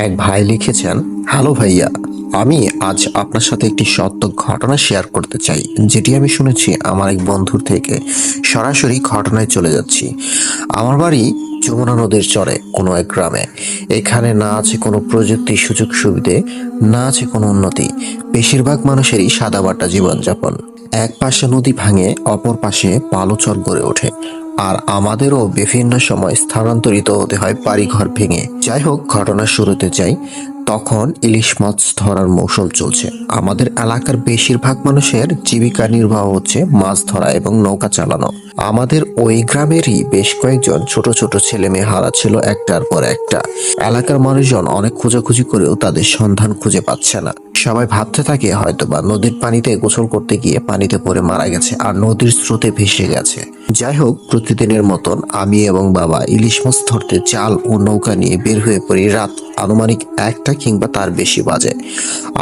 এক ভাই লিখেছেন, হ্যালো ভাইয়া, আমি আজ আপনার সাথে একটি সত্য ঘটনা শেয়ার করতে চাই, যেটি আমি শুনেছি আমার এক বন্ধুর থেকে। সরাসরি ঘটনায় চলে যাচ্ছি। আমার বাড়ি যমুনা নদীর চরে কোনো এক গ্রামে। এখানে না আছে কোনো প্রযুক্তি সুযোগ সুবিধে, না আছে কোনো উন্নতি। বেশিরভাগ মানুষেরই সাদামাটা জীবনযাপন। এক পাশে নদী ভাঙে, অপর পাশে বালুচর গড়ে ওঠে। আর আমাদেরও বিভিন্ন সময় স্থানান্তরিত হতে হয় বাড়িঘর ভেঙে। যাই হোক, ঘটনার শুরুতে যাই। তখন ইলিশ মাছ ধরার মৌসুম চলছে। আমাদের এলাকার বেশিরভাগ মানুষের জীবিকা নির্বাহ হচ্ছে মাছ ধরা এবং নৌকা চালানো। আমাদের ওই গ্রামেরই বেশ কয়েকজন ছোট ছোট ছেলে মেয়ে হারা ছিল একটার পর একটা। এলাকার মানুষজন অনেক খোঁজাখুঁজি করেও তাদের সন্ধান খুঁজে পাচ্ছে না। সবাই ভাবতে থাকে হয়তোবা নদীর পানিতে গোসল করতে গিয়ে পানিতে পড়ে মারা গেছে আর নদীর স্রোতে ভেসে গেছে। যাই হোক, প্রতিদিনের মতন আমি এবং বাবা ইলিশ মাছ ধরতে জাল ও নৌকা নিয়ে বের হয়ে পড়ি। রাত আনুমানিক 1টা কিংবা তার বেশি বাজে।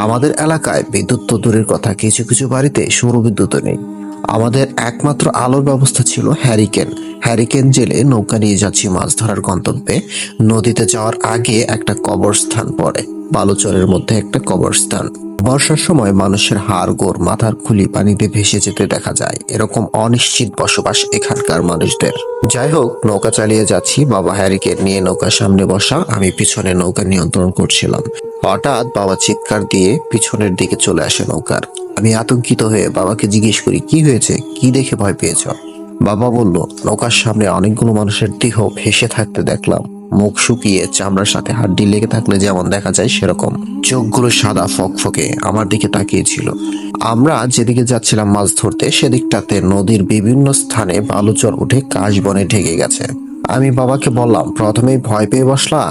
আমাদের এলাকায় বিদ্যুৎ তো দূরের কথা, কিছু কিছু বাড়িতে সৌরবিদ্যুৎও নেই। আমাদের একমাত্র আলোর ব্যবস্থা ছিল হ্যারিকেন। হ্যারিকেন জেলে নৌকা নিয়ে যাচ্ছি মাছ ধরার গন্তব্যে। নদীতে যাওয়ার আগে একটা কবরস্থান পড়ে। বালুচরের মধ্যে একটা কবরস্থান। বর্ষার সময় মানুষের হাড় গোড় মাথার খুলি পানিতে ভেসে যেতে দেখা যায়। এরকম অনিশ্চিত বসবাস এখানকার মানুষদের। যাই হোক, নৌকা চালিয়ে যাচ্ছি। বাবা হ্যারিকেন নিয়ে নৌকার সামনে বসা, আমি পিছনে নৌকা নিয়ন্ত্রণ করছিলাম। হঠাৎ বাবা চিৎকার দিয়ে পিছনের দিকে চলে আসে নৌকার। আমি আতঙ্কিত হয়ে বাবাকে জিজ্ঞেস করি, কি হয়েছে, কি দেখে ভয় পেয়েছ? বাবা বলল, নৌকার সামনে অনেকগুলো মানুষের দেহ ভেসে থাকতে দেখলাম। মুখ শুকিয়ে চামড়ার সাথে হাড্ডি লেগে থাকলে যেমন দেখা যায় সেরকম। চোখগুলো সাদা ফকফকে আমার দিকে তাকিয়েছিল। আমরা যেদিকে যাচ্ছিলাম মাছ ধরতে, সেদিকটাতে নদীর বিভিন্ন স্থানে বালুচর উঠে কাশবনে ঢেকে গেছে। আমি বাবাকে বললাম, প্রথমেই ভয় পেয়ে বসলা,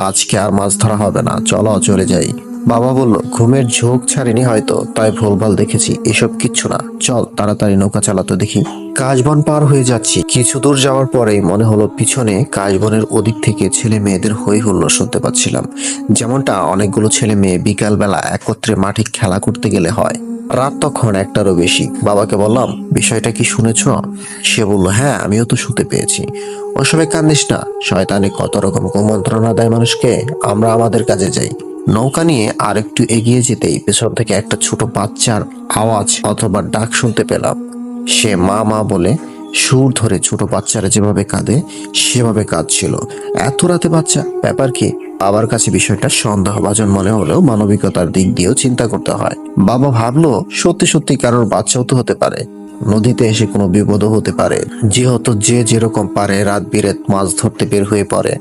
আজকে আর মাছ ধরা হবে না, চলো চলে যাই। বাবা বলল, ঘুমের ঝোঁক ছাড়েনি হয়তো, তাই ভুলভাল দেখেছি, এসব কিচ্ছু না, চল তাড়াতাড়ি নৌকা চালাতে দেখি। কাশবন পার হয়ে যাচ্ছি। কিছু দূর যাওয়ার পরেই মনে হলো পিছনে কাশবনের ওদিক থেকে ছেলে মেয়েদের হই হুল্লোড় শুনতে পাচ্ছিলাম, যেমনটা অনেকগুলো ছেলে মেয়ে বিকালবেলা একত্রে মাঠে খেলা করতে গেলে হয়। রাত তখন 1টারও বেশি। বাবাকে বললাম, বিষয়টা কি শুনেছ? সে বলল, হ্যাঁ, আমিও তো শুনতে পেয়েছি। ওসবে কান্দিস না, শয়তানি কত রকম কুমন্ত্রণা দেয় মানুষকে। আমরা আমাদের কাজে যাই। নৌকা নিয়ে আরেকটু এগিয়ে যেতেই পেছন থেকে একটা ছোট বাচ্চার আওয়াজ অথবা ডাক শুনতে পেলাম। সে মা মা বলে সুর ধরে ছোট বাচ্চারা যেভাবে কাঁদে সেভাবে কাঁদছিল। এত রাতে বাচ্চা, ব্যাপার কি? বাবার কাছে বিষয়টা সন্দেহভাজন মনে হলেও মানবিকতার দিক দিয়েও চিন্তা করতে হয়। বাবা ভাবলো, সত্যি সত্যি কারোর বাচ্চাও তো হতে পারে, নদীতে এসে কোনো বিপদও হতে পারে, যেহেতু যে যেরকম পারে রাত বিরেত মাছ ধরতে বের হয়ে পড়ে।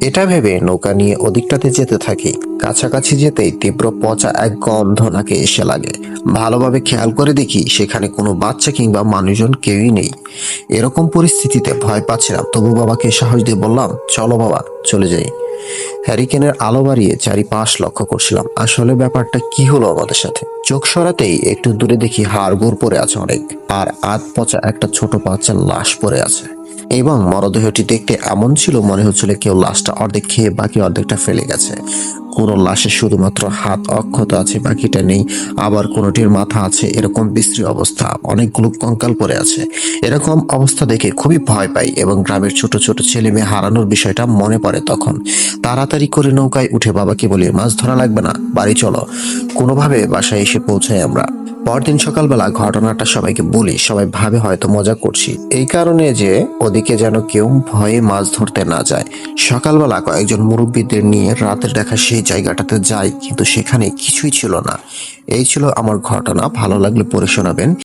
এটা ভেবে নৌকা নিয়ে ওদিকটাতে যেতে থাকি। কাছাকাছি যেতেই তীব্র পচা এক গন্ধ নাকে এসে লাগে। ভালোভাবে খেয়াল করে দেখি সেখানে কোনো বাচ্চা কিংবা মানুষজন কেউই নেই। এরকম পরিস্থিতিতে ভয় পাচ্ছিলাম, তবু বাবাকে সাহস দিয়ে বললাম, চলো বাবা, চলে যাই। হ্যারিকেনের আলো বাড়িয়ে চারিপাশ লক্ষ্য করছিলাম, আসলে ব্যাপারটা কি হলো আমাদের সাথে। চোখ সরাতেই একটু দূরে দেখি হাড়গোড় পড়ে আছে অনেক, আর আধ পচা একটা ছোট বাচ্চার লাশ পড়ে আছে। এবং মরদেহটি দেখতে এমন ছিল, মনে হচ্ছিল কেউ লাশটা অর্ধেক খেয়ে বাকি অর্ধেকটা ফেলে গেছে। কোনো লাশের শুধুমাত্র হাত অক্ষত আছে, বাকিটা নেই। আবার কোনোটির মাথা আছে। এরকম বিশ্রী অবস্থা, অনেকগুলো কঙ্কাল পড়ে আছে। এরকম অবস্থা দেখে খুবই ভয় পাই এবং গ্রামের ছোট ছোট ছেলে মেয়ে হারানোর বিষয়টা মনে পড়ে। তখন তাড়াতাড়ি করে নৌকায় উঠে বাবাকে বলি, মাছ ধরা লাগবে না, বাড়ি চলো। কোনোভাবে বাসায় এসে পৌঁছাই আমরা। পরদিন সকালবেলা ঘটনাটা সবাইকে বলি। সবাই ভাবে হয়তো মজা করছি, এই কারণে যে ওদিকে যেন কেউ ভয়ে মাছ ধরতে না যায়। সকালবেলা কয়েকজন মুরব্বীদের নিয়ে রাতের দেখা সেই জায়গাটাতে যাই, কিন্তু সেখানে কিছুই ছিল না। এই ছিল আমার ঘটনা। ভালো লাগলে পড়ে শোনাবেন।